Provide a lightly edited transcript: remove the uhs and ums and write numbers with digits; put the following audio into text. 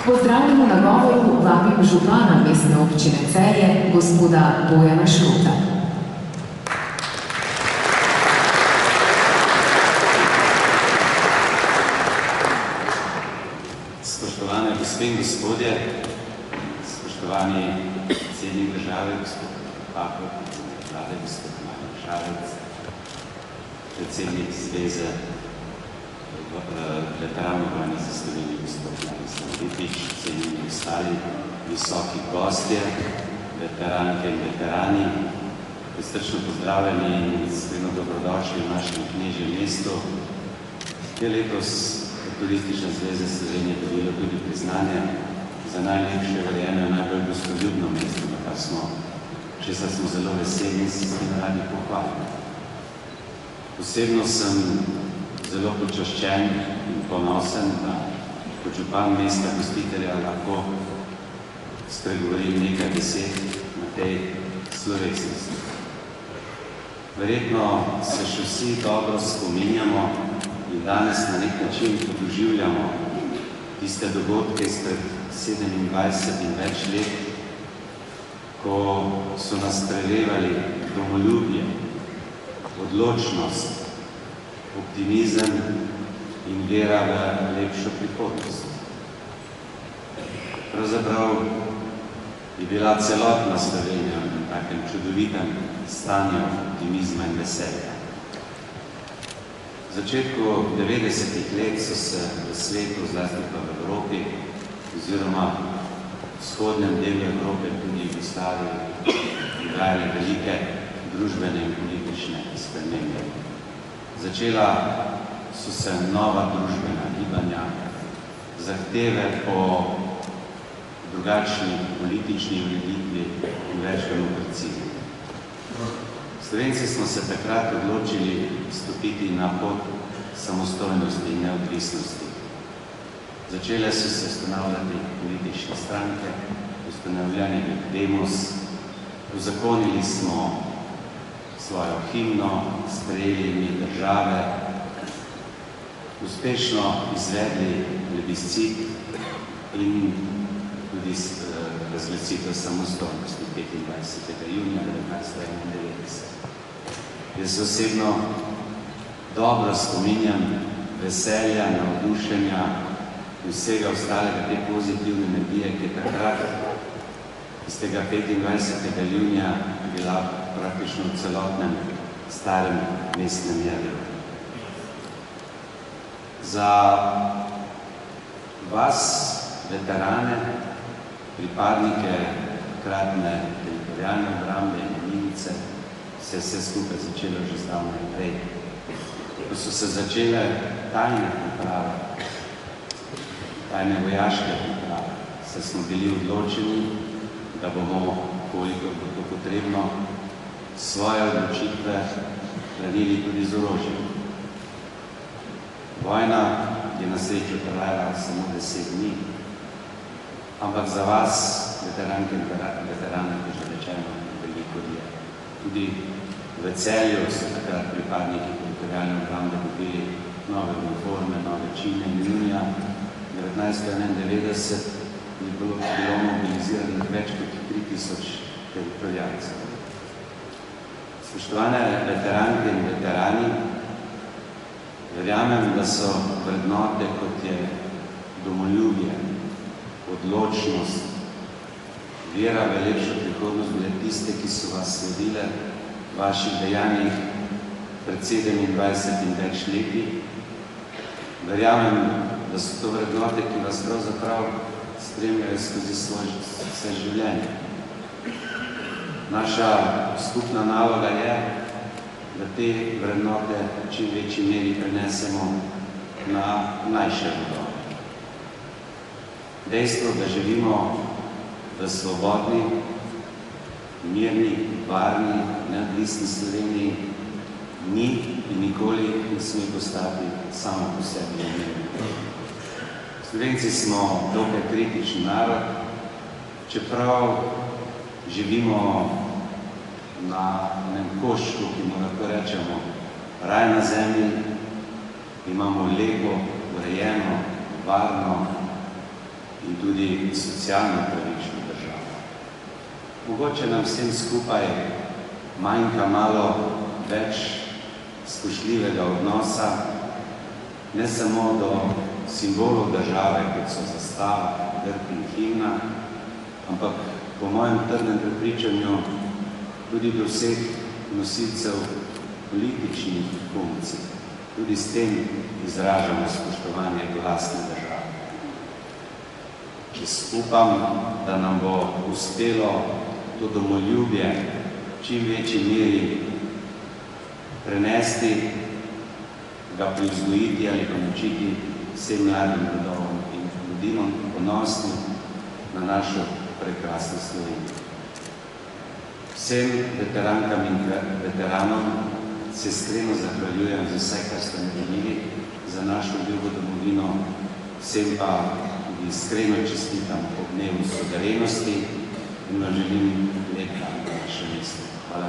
Pozdravljamo na govoru vabim župana mestne občine Celje, gospoda Bojana Šrota. Spoštovane gospe in gospodje, spoštovani predsednik države, gospod Pahor, predsednik vlade, gospod Marjan Šarec, predsednik Zveze veteranov vojne za Slovenijo, gospod Ladislav Lipič, cenjeni ostali visoki gostje, veteranke in veterani, prisrčno pozdravljeni in iskreno dobrodošli v našem knežjem mestu. Je letos Turistična zveza Slovenije dobila tudi priznanje za najlepše, verjeno, najbolj gostoljubno mesto, na kar česar smo zelo veseli in si s tem radi pohvalili. Osebno sem zelo počaščen in ponosen, da kot župan mesta gostitelja lahko spregovorim nekaj besed na tej slovesnosti. Verjetno se še vsi dobro spominjamo in danes na nek način doživljamo tiste dogodke izpred 27 in več let, ko so nas prelevali domoljubje, odločnost, optimizem in vera v lepšo prihodnost. Pravzaprav je bila celotna Slovenija v takem čudovitem stanju optimizma in veselja. V začetku 90-ih let so se v svetu, zlasti pa v Evropi, oziroma v vzhodnem delu Evrope, tudi v Jugoslaviji, dogajale velike družbene in politične spremembe. Začela so se nova družbena gibanja, zahteve po drugačni politični ureditvi in več demokraciji. Slovenci smo se takrat odločili stopiti na pot samostojnosti in neodvisnosti. Začele so se ustanavljati politične stranke, ustanovljanje Demos, uzakonili smo svojo himno, sprejeli ime države, uspešno izvedli plebiscit in tudi razglasitev samostojnosti 25. junija 1991. Jaz se osebno dobro spominjam veselja, navdušenja in vsega ostalega, te pozitivne energije, ki je takrat iz tega 25. junija bila praktično v celotnem starem mestnem jedru. Za vas, veterane, pripadnike takratne teritorialne obrambe in milnice, se je vse skupaj začelo že zdavnaj prej. Ko so se začele tajne priprave, tajne vojaške priprave, se smo bili odločeni, da bomo, koliko bo to potrebno, svoje odločitve branili tudi z orožjem. Vojna je na srečo trajala samo 10 dni, ampak za vas, veteranke in veterane, kot že rečeno, veliko dlje. Tudi v Celju so takrat pripadniki teritorialne obrambe dobili nove uniforme, nove čine in junija 1991 je bilo mobiliziranih več kot 3000 teritorijalcev. Spoštovane veteranke in veterani, verjamem, da so vrednote, kot je domoljubje, odločnost, vera v lepšo prihodnost, bile tiste, ki so vas sledile v vaših dejanjih pred 27 in več leti. Verjamem, da so to vrednote, ki vas pravzaprav spremljajo skozi vse življenje. Naša skupna naloga je, da te vrednote v čim večji meri prenesemo na mlajše rodove. Dejstvo, da živimo v svobodni, mirni, varni, neodvisni Sloveniji, ni in nikoli ne sme postati samo po sebi omejeno. Slovenci smo dokaj kritični narod, čeprav živimo na enem koščku, ki mu lahko rečemo raj na zemlji, imamo lepo, urejeno, varno in tudi socialno pravično državo. Mogoče nam vsem skupaj manjka malo več spoštljivega odnosa, ne samo do simbolov države, kot so zastava, grb in himna, ampak po mojem trdnem prepričanju tudi do vseh nosilcev političnih funkcij. Tudi s tem izražamo spoštovanje do lastne države. Jaz upam, da nam bo uspelo to domoljubje v čim večji meri prenesti, ga privzgojiti ali pomočiti vsem mladim rodovom in bodimo ponosni na našo prekrasno Slovenijo. Vsem veterankam in veteranom se iskreno zahvaljujem za vse, kar ste naredili za našo ljubo domovino, vsem pa tudi iskreno čestitam ob dnevu suverenosti in vam želim lep dan na našem mestu. Hvala.